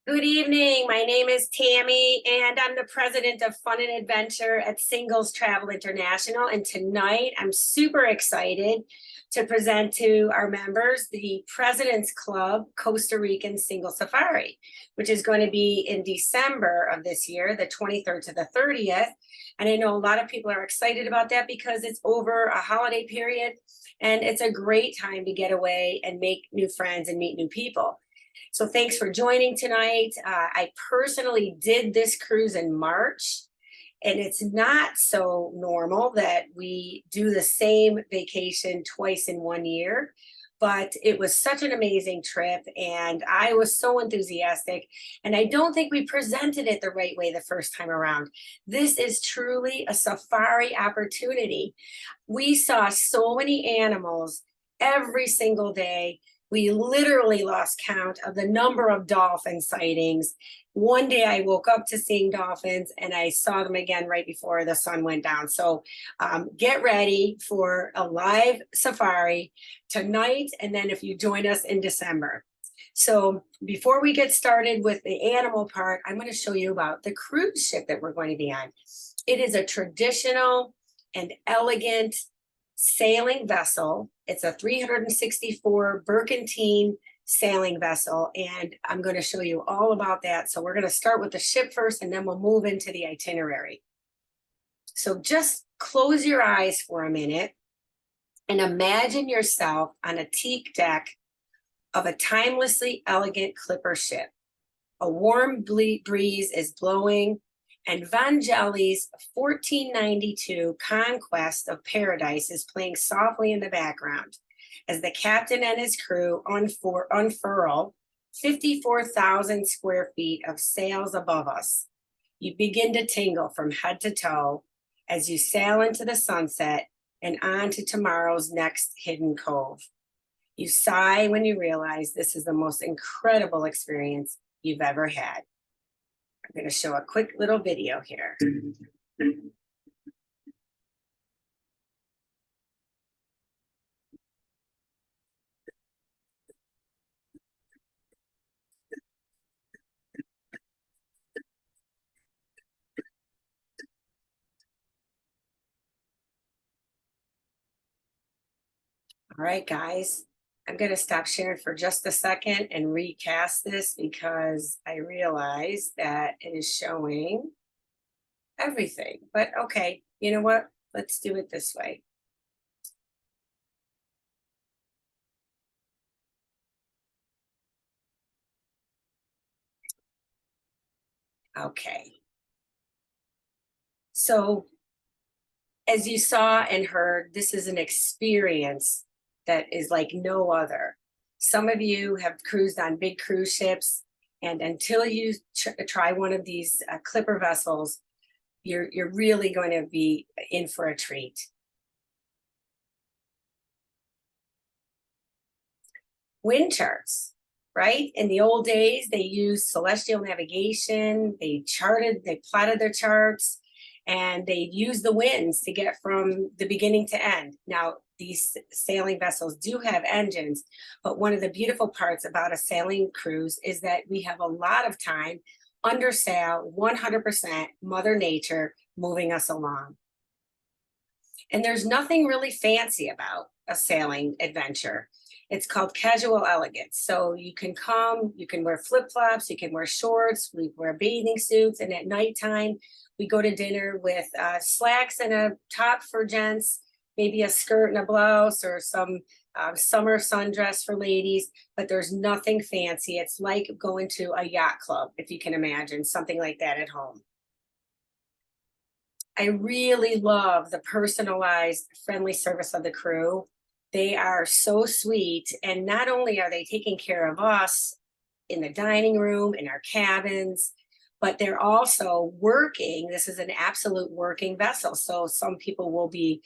Good evening. My name is Tammy, and I'm the president of Fun and Adventure at Singles Travel International. And tonight, I'm super excited to present to our members the President's Club Costa Rican Single Safari, which is going to be in December of this year, the 23rd to the 30th. And I know a lot of people are excited about that because it's over a holiday period, and it's a great time to get away and make new friends and meet new people. So thanks for joining tonight. I personally did this cruise in March, and it's not so normal that we do the same vacation twice in 1 year, but it was such an amazing trip, and I was so enthusiastic, and I don't think we presented it the right way the first time around. This is truly a safari opportunity. We saw so many animals every single day. We literally lost count of the number of dolphin sightings. One day I woke up to seeing dolphins, and I saw them again right before the sun went down. So get ready for a live safari tonight, and then if you join us in December. So before we get started with the animal part, I'm going to show you about the cruise ship that we're going to be on. It is a traditional and elegant sailing vessel. It's a 364 Berkantine sailing vessel, and I'm going to show you all about that. So we're going to start with the ship first, and then we'll move into the itinerary. So just close your eyes for a minute and imagine yourself on a teak deck of a timelessly elegant clipper ship. A warm breeze is blowing, and Vangelis' 1492 Conquest of Paradise is playing softly in the background as the captain and his crew unfurl 54,000 square feet of sails above us. You begin to tingle from head to toe as you sail into the sunset and on to tomorrow's next hidden cove. You sigh when you realize this is the most incredible experience you've ever had. I'm going to show a quick little video here. All right, guys, I'm going to stop sharing for just a second and recast this because I realize that it is showing everything. But okay, you know what? Let's do it this way. Okay. So as you saw and heard, this is an experience that is like no other. Some of you have cruised on big cruise ships, and until you try one of these clipper vessels, you're really going to be in for a treat. Wind charts, right? In the old days, they used celestial navigation. They plotted their charts, and they used the winds to get from the beginning to end. Now, these sailing vessels do have engines, but one of the beautiful parts about a sailing cruise is that we have a lot of time under sail, 100% Mother Nature moving us along. And there's nothing really fancy about a sailing adventure. It's called casual elegance. So you can come, you can wear flip-flops, you can wear shorts, we wear bathing suits, and at nighttime, we go to dinner with slacks and a top for gents, maybe a skirt and a blouse, or some summer sundress for ladies, but there's nothing fancy. It's like going to a yacht club, if you can imagine, something like that at home. I really love the personalized, friendly service of the crew. They are so sweet, and not only are they taking care of us in the dining room, in our cabins, but they're also working. This is an absolute working vessel. So some people will be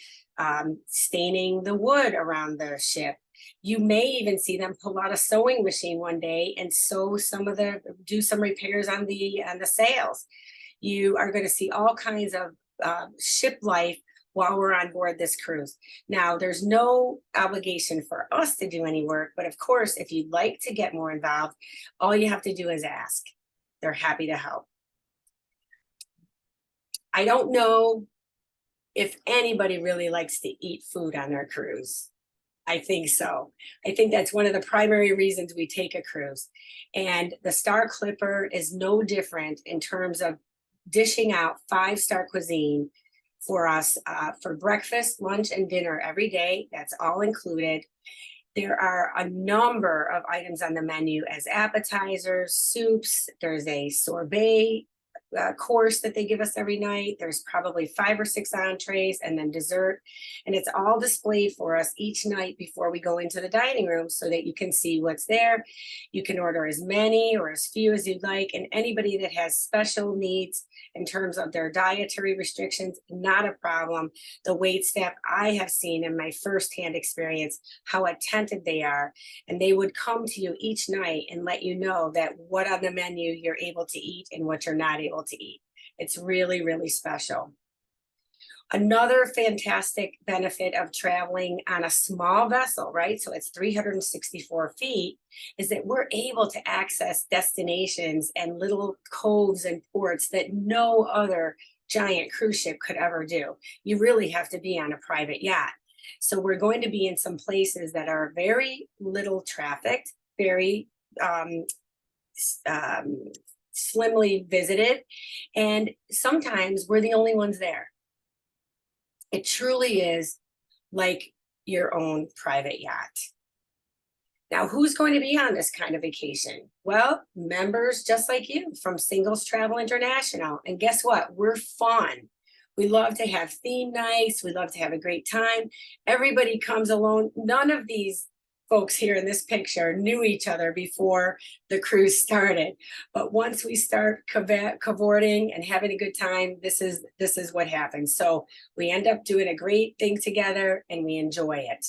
staining the wood around the ship. You may even see them pull out a sewing machine one day and do some repairs on the sails. You are going to see all kinds of ship life while we're on board this cruise. Now, there's no obligation for us to do any work, but of course, if you'd like to get more involved, all you have to do is ask. they're happy to help. I don't know if anybody really likes to eat food on their cruise. I think so. I think that's one of the primary reasons we take a cruise. And the Star Clipper is no different in terms of dishing out 5-star cuisine for us for breakfast, lunch, and dinner every day. That's all included. There are a number of items on the menu as appetizers, soups. There's a sorbet course that they give us every night. There's probably 5 or 6 entrees and then dessert. And it's all displayed for us each night before we go into the dining room so that you can see what's there. You can order as many or as few as you'd like. And anybody that has special needs in terms of their dietary restrictions, not a problem. The wait staff, I have seen in my firsthand experience how attentive they are. And they would come to you each night and let you know that what on the menu you're able to eat and what you're not able to eat. It's really, really special. Another fantastic benefit of traveling on a small vessel, right? So it's 364 feet, is that we're able to access destinations and little coves and ports that no other giant cruise ship could ever do. You really have to be on a private yacht. So we're going to be in some places that are very little trafficked, very slimly visited, and sometimes we're the only ones there. It truly is like your own private yacht. Now, who's going to be on this kind of vacation? Well, members just like you from Singles Travel International. And guess what? We're fun. We love to have theme nights. We love to have a great time. Everybody comes alone. None of these folks here in this picture knew each other before the cruise started. But once we start cavorting and having a good time, this is what happens. So we end up doing a great thing together and we enjoy it.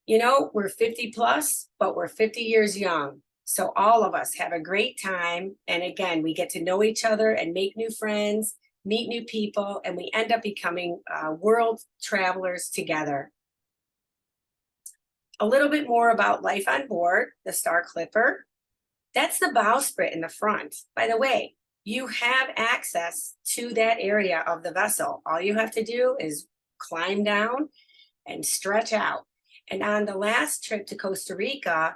You know, we're 50 plus, but we're 50 years young. So all of us have a great time. And again, we get to know each other and make new friends, meet new people, and we end up becoming world travelers together. A little bit more about life on board the Star Clipper. That's the bowsprit in the front. By the way, you have access to that area of the vessel. All you have to do is climb down and stretch out. And on the last trip to Costa Rica,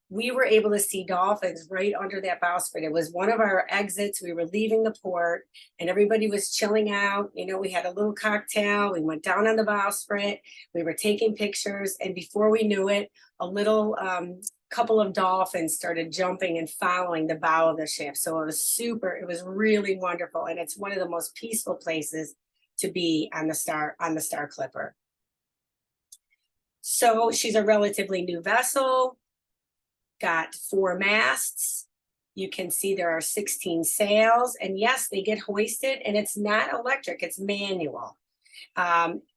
we were able to see dolphins right under that bowsprit. It was one of our exits. We were leaving the port and everybody was chilling out. You know, we had a little cocktail. We went down on the bowsprit. We were taking pictures. And before we knew it, a little couple of dolphins started jumping and following the bow of the ship. So it was really wonderful. And it's one of the most peaceful places to be on the Star Clipper. So she's a relatively new vessel. Got 4 masts. You can see there are 16 sails, and yes, they get hoisted, and it's not electric, it's manual.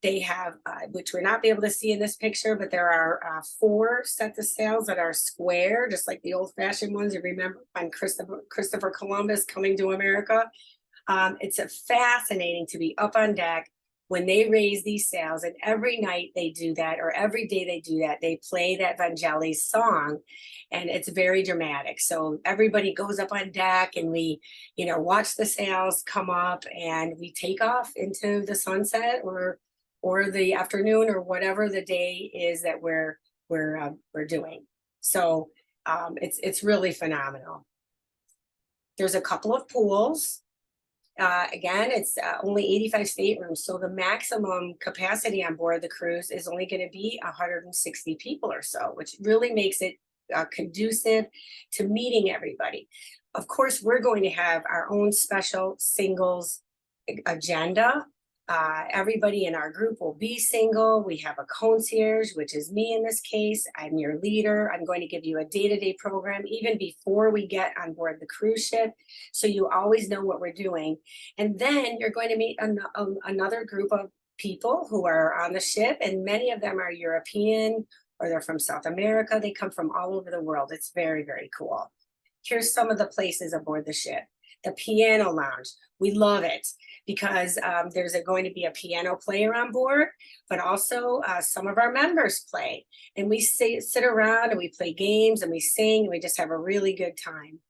They have, which we're not be able to see in this picture, but there are 4 sets of sails that are square, just like the old-fashioned ones you remember on Christopher Columbus coming to America. It's fascinating to be up on deck when they raise these sails, and every night they do that, or every day they do that, they play that Vangelis song, and it's very dramatic. So everybody goes up on deck and we, you know, watch the sails come up and we take off into the sunset or the afternoon or whatever the day is that we're doing. So it's really phenomenal. There's a couple of pools. Again, it's only 85 staterooms, so the maximum capacity on board the cruise is only going to be 160 people or so, which really makes it conducive to meeting everybody. Of course, we're going to have our own special singles agenda. Everybody in our group will be single. We have a concierge, which is me in this case. I'm your leader. I'm going to give you a day-to-day program even before we get on board the cruise ship, so you always know what we're doing. And then you're going to meet another group of people who are on the ship, and many of them are European or they're from South America. They come from all over the world. It's very, very cool. Here's some of the places aboard the ship. the piano lounge. We love it because there's going to be a piano player on board, but also some of our members play. And we sit around and we play games and we sing and we just have a really good time.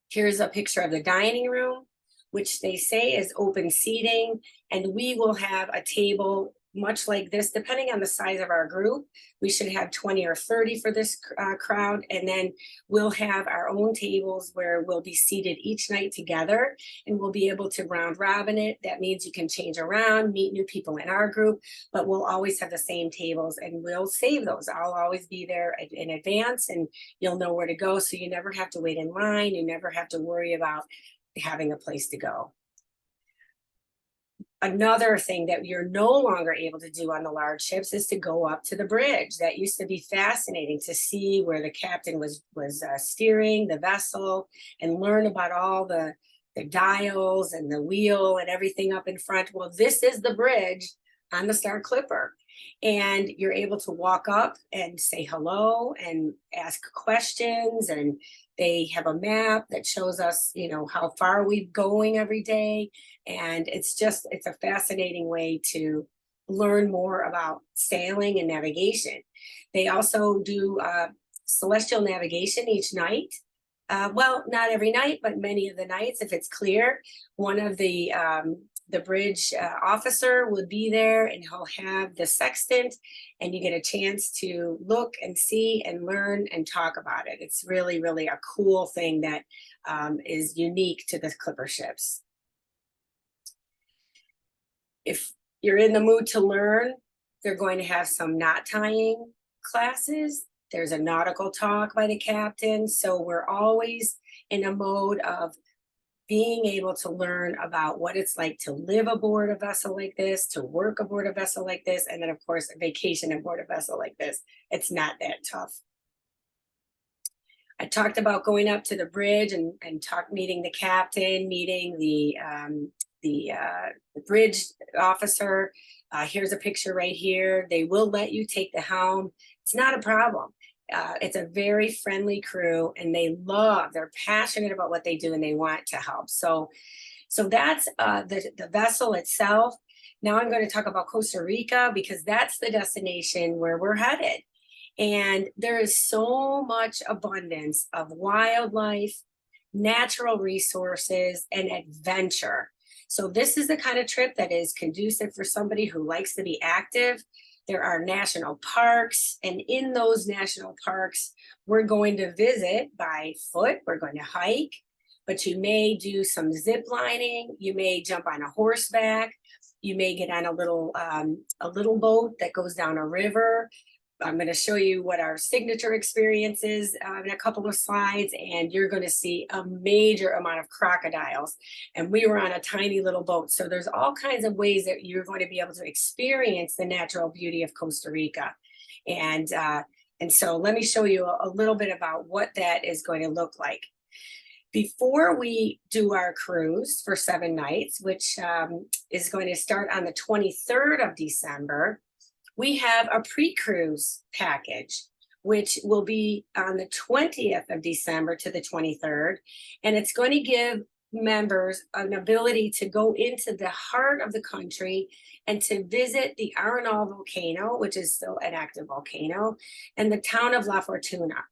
Here's a picture of the dining room, which they say is open seating, and we will have a table much like this, depending on the size of our group. We should have 20 or 30 for this crowd, and then we'll have our own tables where we'll be seated each night together, and we'll be able to round robin it. That means you can change around, meet new people in our group, but we'll always have the same tables, and we'll save those. I'll always be there in advance, and you'll know where to go, so you never have to wait in line. You never have to worry about having a place to go. Another thing that you're no longer able to do on the large ships is to go up to the bridge. That used to be fascinating, to see where the captain was steering the vessel and learn about all the dials and the wheel and everything up in front. Well, this is the bridge on the Star Clipper. And you're able to walk up and say hello and ask questions, and they have a map that shows us, you know, how far we're going every day. And it's a fascinating way to learn more about sailing and navigation. They also do celestial navigation each night. Well, not every night, but many of the nights, if it's clear. One of the bridge officer will be there, and he'll have the sextant, and you get a chance to look and see and learn and talk about it. It's really, really a cool thing that is unique to the Clipper ships. If you're in the mood to learn, they're going to have some knot tying classes. There's a nautical talk by the captain. So we're always in a mode of being able to learn about what it's like to live aboard a vessel like this, to work aboard a vessel like this, and then of course a vacation aboard a vessel like this. It's not that tough. I talked about going up to the bridge and meeting the captain, meeting the bridge officer. Here's a picture right here. They will let you take the helm. It's not a problem. It's a very friendly crew, and they're passionate about what they do, and they want to help. So that's the vessel itself. Now I'm going to talk about Costa Rica, because that's the destination where we're headed. And there is so much abundance of wildlife, natural resources, and adventure. So this is the kind of trip that is conducive for somebody who likes to be active. There are national parks, and in those national parks, we're going to visit by foot. We're going to hike, but you may do some zip lining. You may jump on a horseback. You may get on a little boat that goes down a river. I'm going to show you what our signature experience is in a couple of slides, and you're going to see a major amount of crocodiles. And we were on a tiny little boat. So there's all kinds of ways that you're going to be able to experience the natural beauty of Costa Rica. And so let me show you a little bit about what that is going to look like. Before we do our cruise for 7 nights, which is going to start on the 23rd of December, we have a pre-cruise package, which will be on the 20th of December to the 23rd. And it's going to give members an ability to go into the heart of the country and to visit the Arenal volcano, which is still an active volcano, and the town of La Fortuna.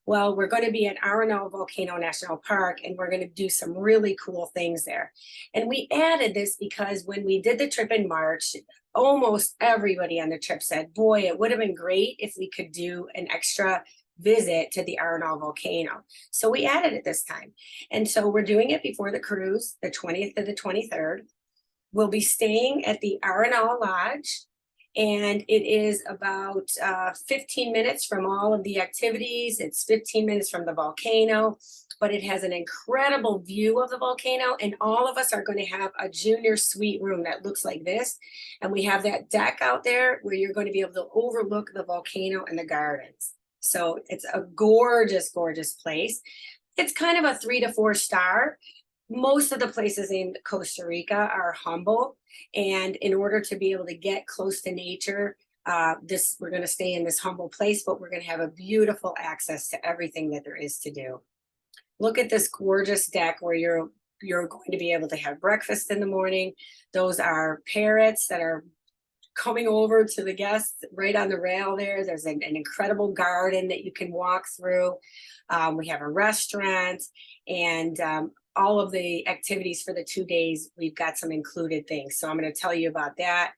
Well, we're going to be at Arenal Volcano National Park, and we're going to do some really cool things there. And we added this because when we did the trip in March, almost everybody on the trip said, boy, it would have been great if we could do an extra visit to the Arenal volcano. So we added it this time. And so we're doing it before the cruise, the 20th to the 23rd. We'll be staying at the Arenal Lodge, and it is about 15 minutes from all of the activities. It's 15 minutes from the volcano, but it has an incredible view of the volcano, and all of us are going to have a junior suite room that looks like this. And we have that deck out there where you're going to be able to overlook the volcano and the gardens. So it's a gorgeous, gorgeous place. It's kind of a 3 to 4 star. Most of the places in Costa Rica are humble, and in order to be able to get close to nature, we're going to stay in this humble place, but we're going to have a beautiful access to everything that there is to do. Look at this gorgeous deck where you're going to be able to have breakfast in the morning. Those are parrots that are coming over to the guests right on the rail there. There's an incredible garden that you can walk through. We have a restaurant and all of the activities for the 2 days, we've got some included things. So I'm going to tell you about that.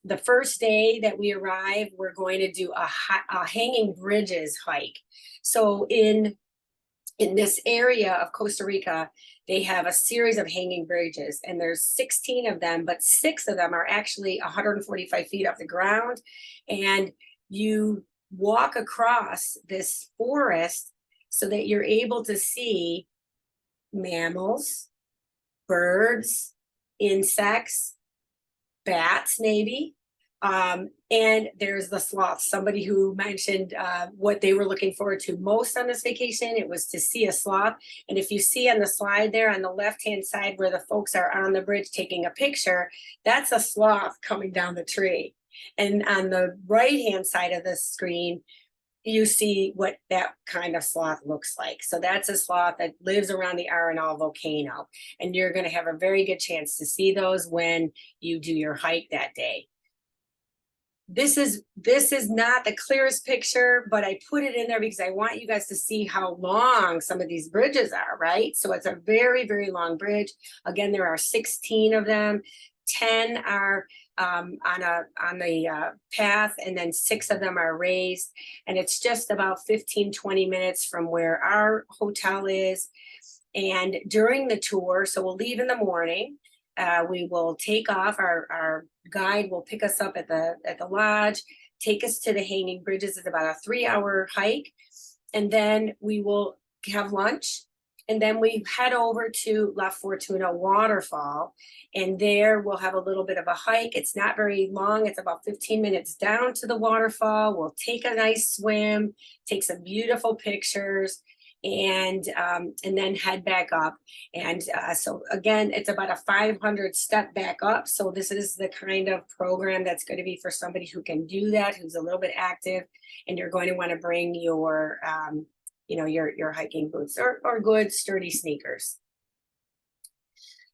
The first day that we arrive, we're going to do a hanging bridges hike. So in this area of Costa Rica, they have a series of hanging bridges, and there's 16 of them, but 6 of them are actually 145 feet off the ground. And you walk across this forest so that you're able to see mammals, birds, insects, bats, maybe. And there's the sloth. Somebody who mentioned what they were looking forward to most on this vacation, it was to see a sloth. And if you see on the slide there on the left-hand side where the folks are on the bridge taking a picture, that's a sloth coming down the tree. And on the right-hand side of the screen, you see what that kind of sloth looks like. So that's a sloth that lives around the Arenal volcano. And you're going to have a very good chance to see those when you do your hike that day. This is not the clearest picture, but I put it in there because I want you guys to see how long some of these bridges are, right? So it's a very, very long bridge. Again, there are 16 of them. 10 are on the path, and then 6 of them are raised. And it's just about 15-20 minutes from where our hotel is. And during the tour, so we'll leave in the morning. We will take off. Our guide will pick us up at the lodge, take us to the hanging bridges. It's about a 3-hour hike, and then we will have lunch, and then we head over to La Fortuna Waterfall, and there we'll have a little bit of a hike. It's not very long. It's about 15 minutes down to the waterfall. We'll take a nice swim, take some beautiful pictures, and then head back up. And so again, it's about a 500 step back up. So this is the kind of program that's going to be for somebody who can do that, who's a little bit active, and you're going to want to bring your your hiking boots or good sturdy sneakers.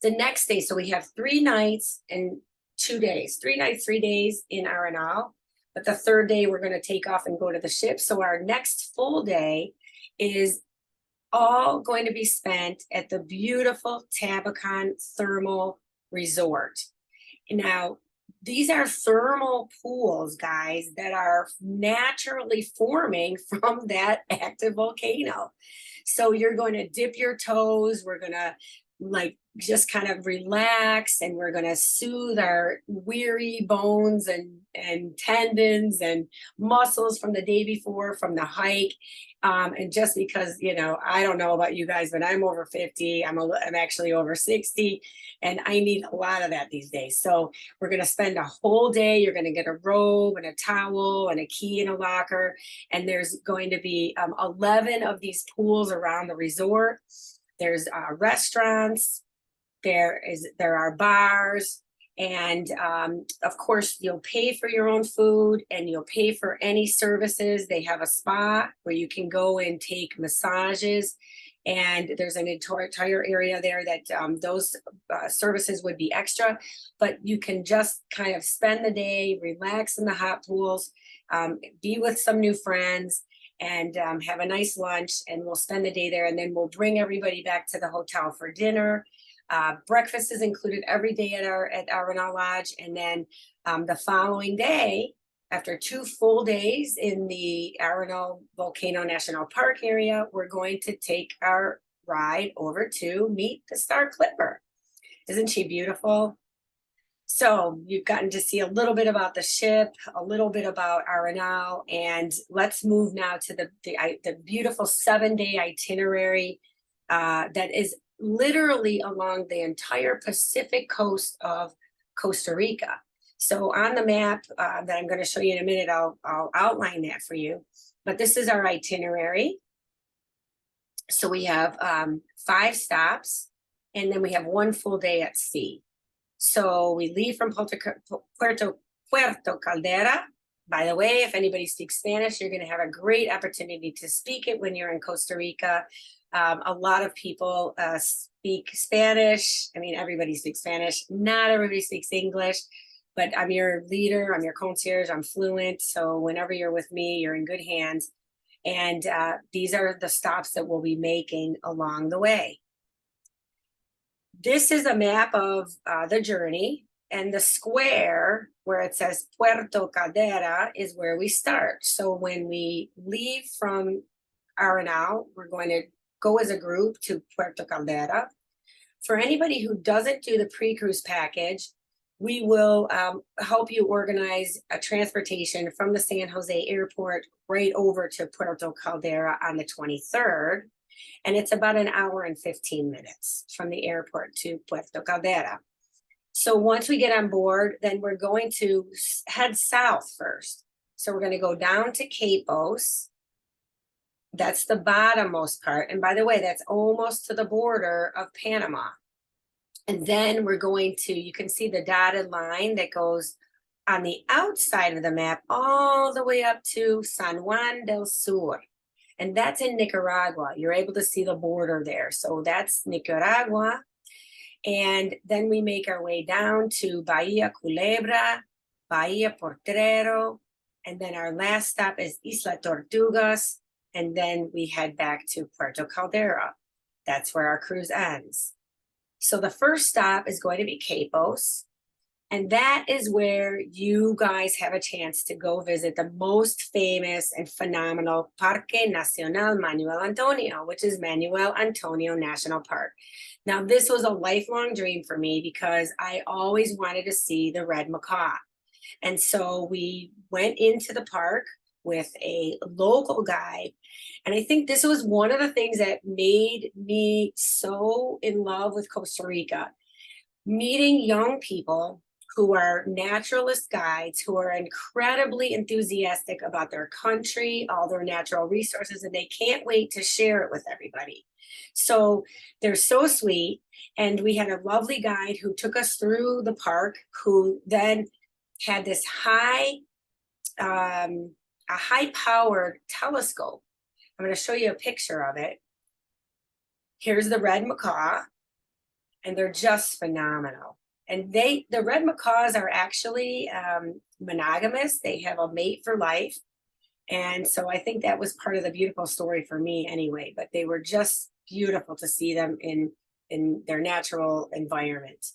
The next day, so we have 3 nights and 2 days, 3 nights, 3 days in Arenal. But the 3rd day, we're going to take off and go to the ship. So our next full day is all going to be spent at the beautiful Tabacon Thermal Resort. Now, these are thermal pools, guys, that are naturally forming from that active volcano. So you're going to dip your toes. We're going to just kind of relax, and we're going to soothe our weary bones and tendons and muscles from the day before, from the hike. And just because, I don't know about you guys, but I'm over 50, I'm actually over 60, and I need a lot of that these days. So we're going to spend a whole day. You're going to get a robe and a towel and a key in a locker. And there's going to be 11 of these pools around the resort. There's restaurants, there are bars, and of course you'll pay for your own food, and you'll pay for any services. They have a spa where you can go and take massages, and there's an entire area there that those services would be extra, but you can just kind of spend the day, relax in the hot pools, be with some new friends, and have a nice lunch, and we'll spend the day there, and then we'll bring everybody back to the hotel for dinner. Breakfast is included every day at Arenal Lodge, and then the following day, after 2 full days in the Arenal Volcano National Park area, we're going to take our ride over to meet the Star Clipper. Isn't she beautiful? So you've gotten to see a little bit about the ship, a little bit about Arenal, and let's move now to the beautiful 7-day itinerary that is literally along the entire Pacific coast of Costa Rica. So on the map that I'm going to show you in a minute, I'll outline that for you. But this is our itinerary. So we have 5 stops, and then we have 1 full day at sea. So we leave from Puerto Caldera. By the way, if anybody speaks Spanish, you're going to have a great opportunity to speak it when you're in Costa Rica. A lot of people speak Spanish. I mean, everybody speaks Spanish. Not everybody speaks English, but I'm your leader, I'm your concierge, I'm fluent. So whenever you're with me, you're in good hands. And these are the stops that we'll be making along the way. This is a map of the journey, and the square where it says Puerto Caldera is where we start. So when we leave from Arenal, we're going to go as a group to Puerto Caldera. For anybody who doesn't do the pre-cruise package, we will help you organize a transportation from the San Jose airport right over to Puerto Caldera on the 23rd. And it's about an hour and 15 minutes from the airport to Puerto Caldera. So once we get on board, then we're going to head south first. So we're going to go down to Capos. That's the bottommost part. And by the way, that's almost to the border of Panama. And then we're going to, you can see the dotted line that goes on the outside of the map all the way up to San Juan del Sur. And that's in Nicaragua. You're able to see the border there. So that's Nicaragua. And then we make our way down to Bahia Culebra, Bahia Portrero. And then our last stop is Isla Tortugas. And then we head back to Puerto Caldera. That's where our cruise ends. So the first stop is going to be Capos. And that is where you guys have a chance to go visit the most famous and phenomenal Parque Nacional Manuel Antonio, which is Manuel Antonio National Park. Now, this was a lifelong dream for me because I always wanted to see the red macaw. And so we went into the park with a local guide. And I think this was one of the things that made me so in love with Costa Rica. Meeting young people who are naturalist guides, who are incredibly enthusiastic about their country, all their natural resources, and they can't wait to share it with everybody. So they're so sweet. And we had a lovely guide who took us through the park, who then had this a high-powered telescope. I'm going to show you a picture of it. Here's the red macaw, and they're just phenomenal. And the red macaws are actually monogamous. They have a mate for life. And so I think that was part of the beautiful story for me anyway, but they were just beautiful to see them in their natural environment.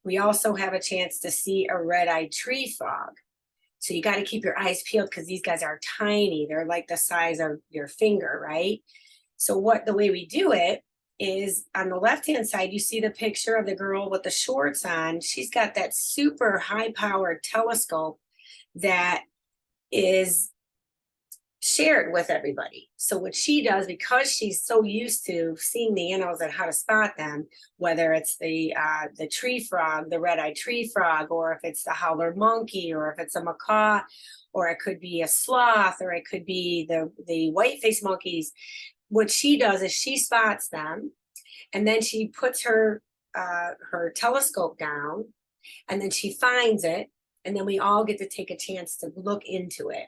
We also have a chance to see a red-eyed tree frog. So you got to keep your eyes peeled because these guys are tiny. They're like the size of your finger, right? So the way we do it is on the left-hand side, you see the picture of the girl with the shorts on. She's got that super high-powered telescope that is shared with everybody. So what she does, because she's so used to seeing the animals and how to spot them, whether it's the tree frog, the red-eyed tree frog, or if it's the howler monkey, or if it's a macaw, or it could be a sloth, or it could be the white-faced monkeys. What she does is she spots them, and then she puts her telescope down, and then she finds it, and then we all get to take a chance to look into it.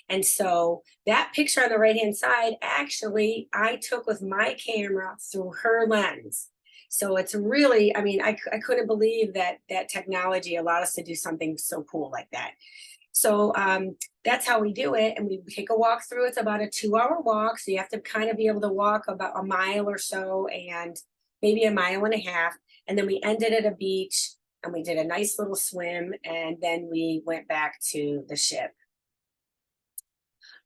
And so that picture on the right-hand side, actually, I took with my camera through her lens. So it's really, I mean, I couldn't believe that technology allowed us to do something so cool like that. So that's how we do it. And we take a walk through. It's about a 2-hour walk. So you have to kind of be able to walk about a mile or so, and maybe a mile and a half. And then we ended at a beach, and we did a nice little swim. And then we went back to the ship.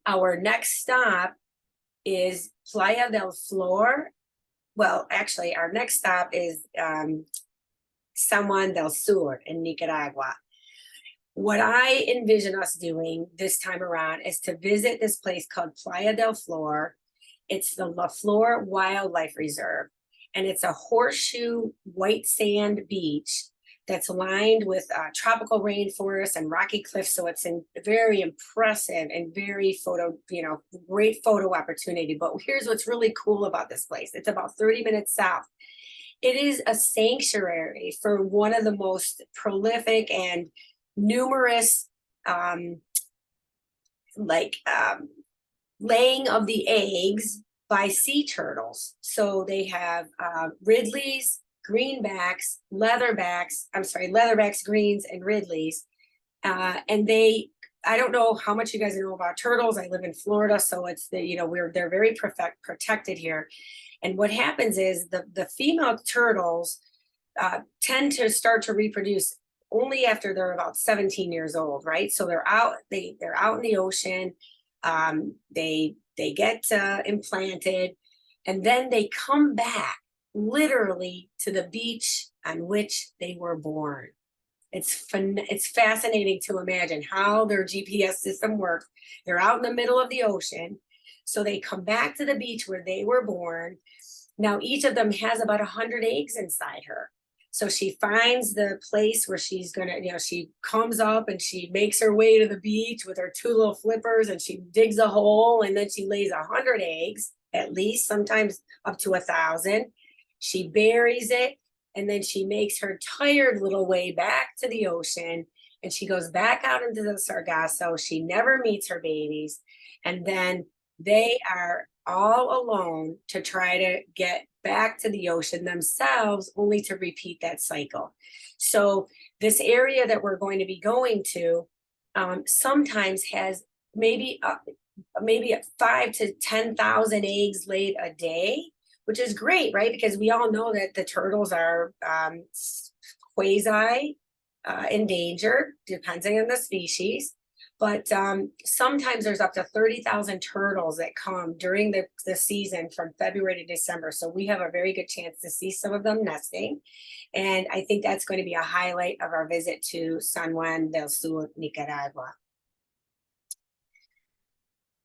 Our next stop is Playa del Flor. Well, actually, our next stop is San Juan del Sur in Nicaragua. What I envision us doing this time around is to visit this place called Playa del Flor. It's the La Flor Wildlife Reserve, and it's a horseshoe white sand beach that's lined with tropical rainforest and rocky cliffs. So it's very impressive and very great photo opportunity. But here's what's really cool about this place. It's about 30 minutes south. It is a sanctuary for one of the most prolific and numerous laying of the eggs by sea turtles. So they have Ridleys, greenbacks, leatherbacks, greens, and Ridleys. And I don't know how much you guys know about turtles. I live in Florida, so it's they're very protected here. And what happens is the female turtles tend to start to reproduce only after they're about 17 years old, right? So they're out in the ocean. They get implanted, and then they come back literally to the beach on which they were born. It's fascinating to imagine how their GPS system works. They're out in the middle of the ocean, so they come back to the beach where they were born. Now each of them has about 100 eggs inside her. So she finds the place where she's gonna, she comes up and she makes her way to the beach with her two little flippers, and she digs a hole, and then she lays 100 eggs, at least, sometimes up to 1,000. She buries it, and then she makes her tired little way back to the ocean, and she goes back out into the Sargasso. She never meets her babies, and then they are all alone to try to get back to the ocean themselves, only to repeat that cycle. So this area that we're going to be going to sometimes has maybe 5 to 10,000 eggs laid a day, which is great, right? Because we all know that the turtles are quasi endangered, depending on the species. But sometimes there's up to 30,000 turtles that come during the season from February to December. So we have a very good chance to see some of them nesting. And I think that's going to be a highlight of our visit to San Juan del Sur, Nicaragua.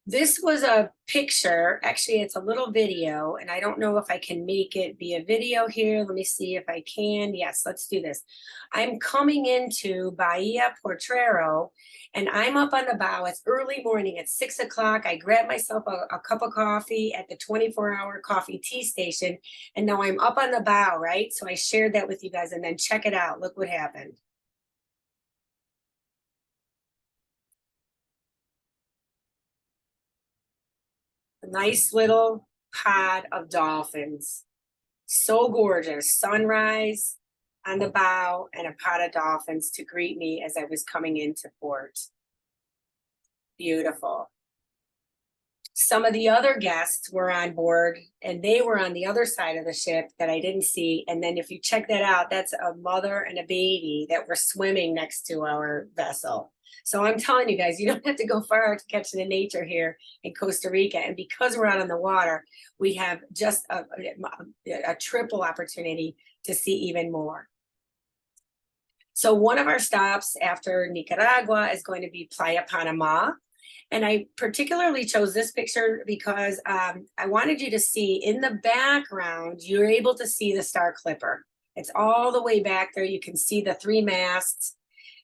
This was a picture, actually it's a little video, and I don't know if I can make it be a video here. Let me see if I can. Yes, let's do this. I'm coming into Bahia Potrero, and I'm up on the bow. It's early morning at 6 o'clock. I grabbed myself a cup of coffee at the 24-hour coffee tea station, and now I'm up on the bow, right? So I shared that with you guys, and then check it out. Look what happened. A nice little pod of dolphins. So gorgeous. Sunrise on the bow and a pod of dolphins to greet me as I was coming into port. Beautiful. Some of the other guests were on board, and they were on the other side of the ship that I didn't see. And then if you check that out, that's a mother and a baby that were swimming next to our vessel. So I'm telling you guys, you don't have to go far to catch the nature here in Costa Rica. And because we're out on the water, we have just a triple opportunity to see even more. So one of our stops after Nicaragua is going to be Playa Panama. And I particularly chose this picture because I wanted you to see in the background, you're able to see the Star Clipper. It's all the way back there. You can see the 3 masts.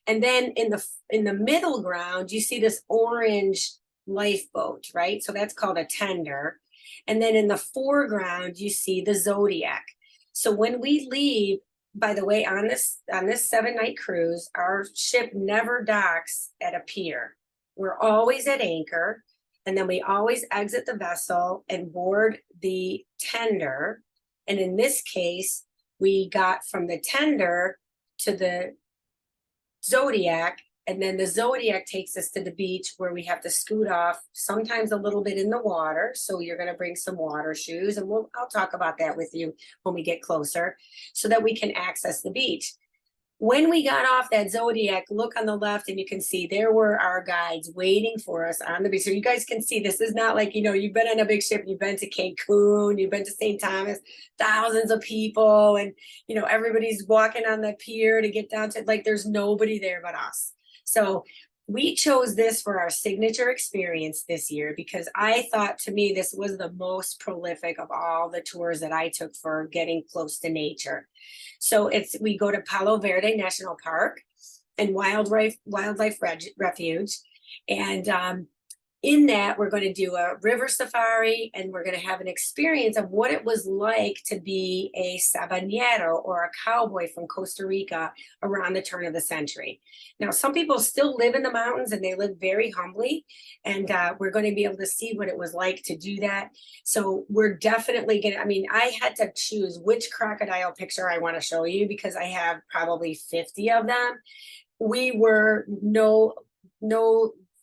And then in the middle ground, you see this orange lifeboat, right? So that's called a tender. And then in the foreground, you see the Zodiac. So when we leave, by the way, on this 7-night cruise, our ship never docks at a pier. We're always at anchor, and then we always exit the vessel and board the tender. And in this case, we got from the tender to the Zodiac, and then the Zodiac takes us to the beach where we have to scoot off, sometimes a little bit in the water. So you're going to bring some water shoes, and I'll talk about that with you when we get closer, so that we can access the beach. When we got off that Zodiac, look on the left and you can see there were our guides waiting for us on the beach. So you guys can see this is not like, you've been on a big ship, you've been to Cancun, you've been to St. Thomas, thousands of people, and everybody's walking on the pier to get down to, like, there's nobody there but us. So we chose this for our signature experience this year because I thought, to me, this was the most prolific of all the tours that I took for getting close to nature. So we go to Palo Verde National Park and Wildlife Refuge. And in that, we're going to do a river safari, and we're going to have an experience of what it was like to be a sabanero, or a cowboy from Costa Rica around the turn of the century. Now, some people still live in the mountains, and they live very humbly, and we're going to be able to see what it was like to do that. So we're definitely going to, I mean, I had to choose which crocodile picture I want to show you, because I have probably 50 of them. We were no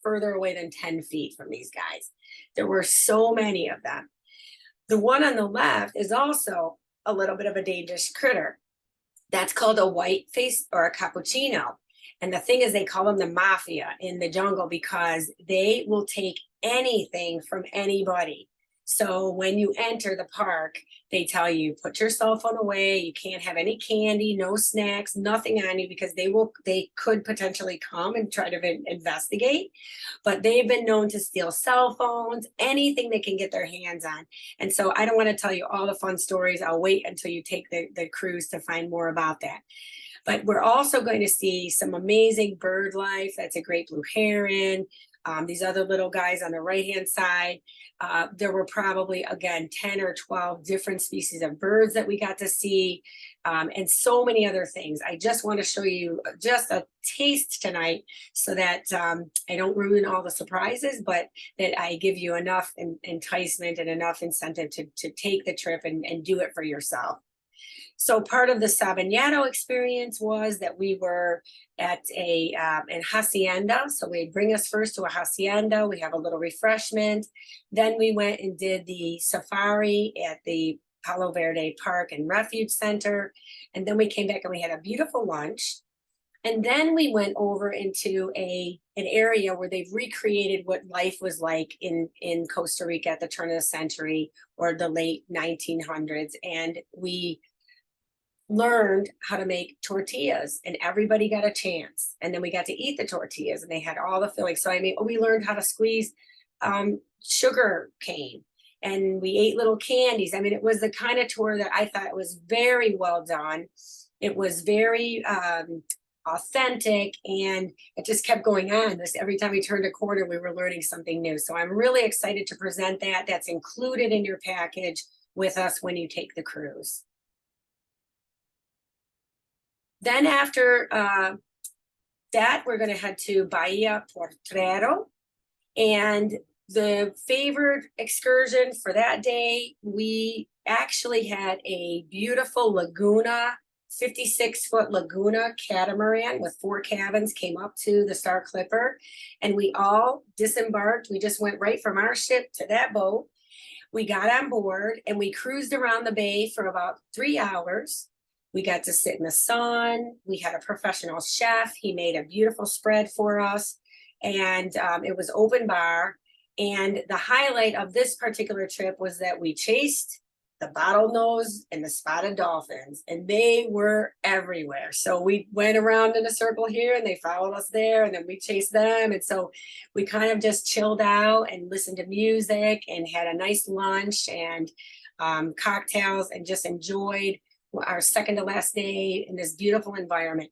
further away than 10 feet from these guys. There were so many of them. The one on the left is also a little bit of a dangerous critter. That's called a white face, or a cappuccino. And the thing is, they call them the mafia in the jungle, because they will take anything from anybody. So when you enter the park, they tell you, put your cell phone away. You can't have any candy, no snacks, nothing on you, because they could potentially come and try to investigate. But they've been known to steal cell phones, anything they can get their hands on. And so I don't want to tell you all the fun stories. I'll wait until you take the cruise to find more about that. But we're also going to see some amazing bird life. That's a great blue heron. These other little guys on the right-hand side. There were probably, again, 10 or 12 different species of birds that we got to see, and so many other things. I just want to show you just a taste tonight, so that I don't ruin all the surprises, but that I give you enough enticement and enough incentive to take the trip and do it for yourself. So part of the Sabanero experience was that we were at an hacienda. So they'd bring us first to a hacienda. We have a little refreshment. Then we went and did the safari at the Palo Verde Park and Refuge Center. And then we came back and we had a beautiful lunch. And then we went over into an area where they've recreated what life was like in Costa Rica at the turn of the century, or the late 1900s. And we learned how to make tortillas, and everybody got a chance. And then we got to eat the tortillas, and they had all the fillings. So I mean, we learned how to squeeze sugar cane, and we ate little candies. I mean, it was the kind of tour that I thought was very well done. It was very authentic, and it just kept going on. Every time we turned a corner, we were learning something new. So I'm really excited to present that. That's included in your package with us when you take the cruise. Then after that, we're going to head to Bahia Portrero. And the favored excursion for that day, we actually had a beautiful Laguna, 56-foot Laguna catamaran with 4 cabins, came up to the Star Clipper, and we all disembarked. We just went right from our ship to that boat. We got on board and we cruised around the bay for about 3 hours. We got to sit in the sun. We had a professional chef. He made a beautiful spread for us, and it was open bar. And the highlight of this particular trip was that we chased the bottlenose and the spotted dolphins, and they were everywhere. So we went around in a circle here, and they followed us there, and then we chased them. And so we kind of just chilled out and listened to music and had a nice lunch and cocktails, and just enjoyed our second to last day in this beautiful environment.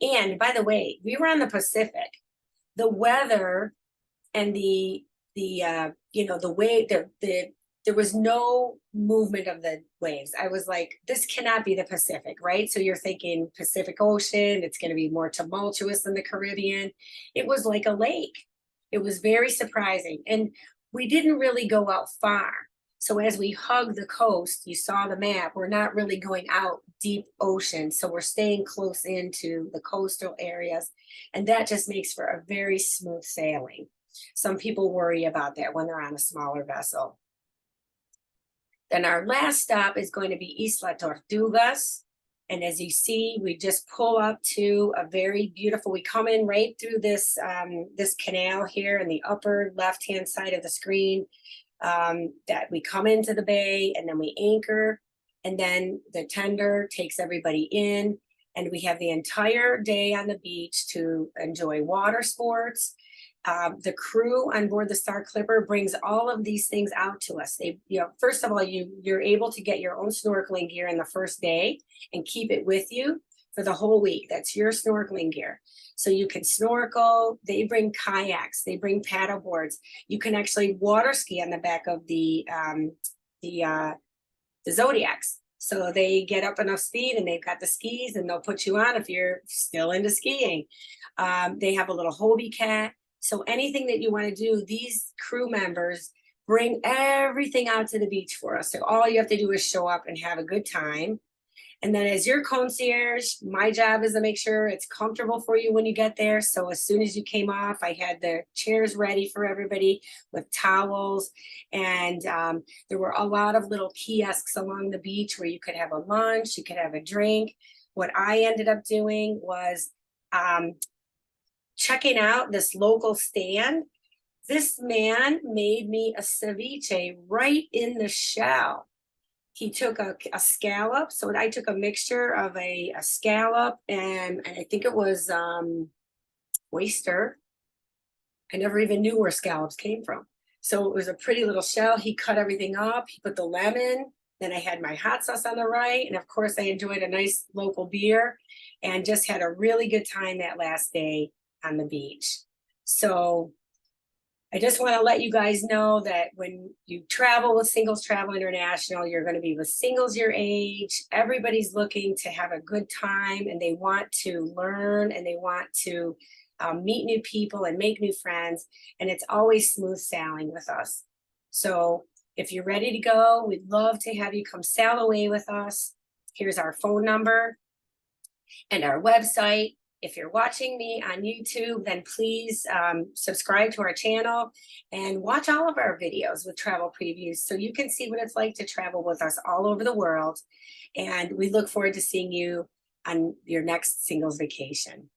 And by the way, we were on the Pacific. The weather and the way there was no movement of the waves. I was like, this cannot be the Pacific, right? So you're thinking Pacific Ocean, it's going to be more tumultuous than the Caribbean. It was like a lake. It was very surprising. And we didn't really go out far. So as we hugged the coast, you saw the map, we're not really going out deep ocean. So we're staying close into the coastal areas. And that just makes for a very smooth sailing. Some people worry about that when they're on a smaller vessel. Then our last stop is going to be Isla Tortugas. And as you see, we just pull up to a very beautiful, we come in right through this, this canal here in the upper left-hand side of the screen. That we come into the bay, and then we anchor, and then the tender takes everybody in, and we have the entire day on the beach to enjoy water sports. The crew on board the Star Clipper brings all of these things out to us. First of all, you're able to get your own snorkeling gear in the first day and keep it with you for the whole week. That's your snorkeling gear. So you can snorkel, they bring kayaks, they bring paddle boards. You can actually water ski on the back of the Zodiacs. So they get up enough speed and they've got the skis and they'll put you on if you're still into skiing. They have a little Hobie cat. So anything that you want to do, these crew members bring everything out to the beach for us. So all you have to do is show up and have a good time. And then as your concierge, my job is to make sure it's comfortable for you when you get there. So as soon as you came off, I had the chairs ready for everybody with towels. And there were a lot of little kiosks along the beach where you could have a lunch, you could have a drink. What I ended up doing was checking out this local stand. This man made me a ceviche right in the shell. He took a scallop. So I took a mixture of a scallop and I think it was oyster. I never even knew where scallops came from. So it was a pretty little shell. He cut everything up. He put the lemon. Then I had my hot sauce on the right. And of course, I enjoyed a nice local beer and just had a really good time that last day on the beach. So I just want to let you guys know that when you travel with Singles Travel International, you're going to be with singles your age. Everybody's looking to have a good time and they want to learn and they want to meet new people and make new friends. And it's always smooth sailing with us. So if you're ready to go, we'd love to have you come sail away with us. Here's our phone number and our website. If you're watching me on YouTube, then please subscribe to our channel and watch all of our videos with travel previews so you can see what it's like to travel with us all over the world. And we look forward to seeing you on your next singles vacation.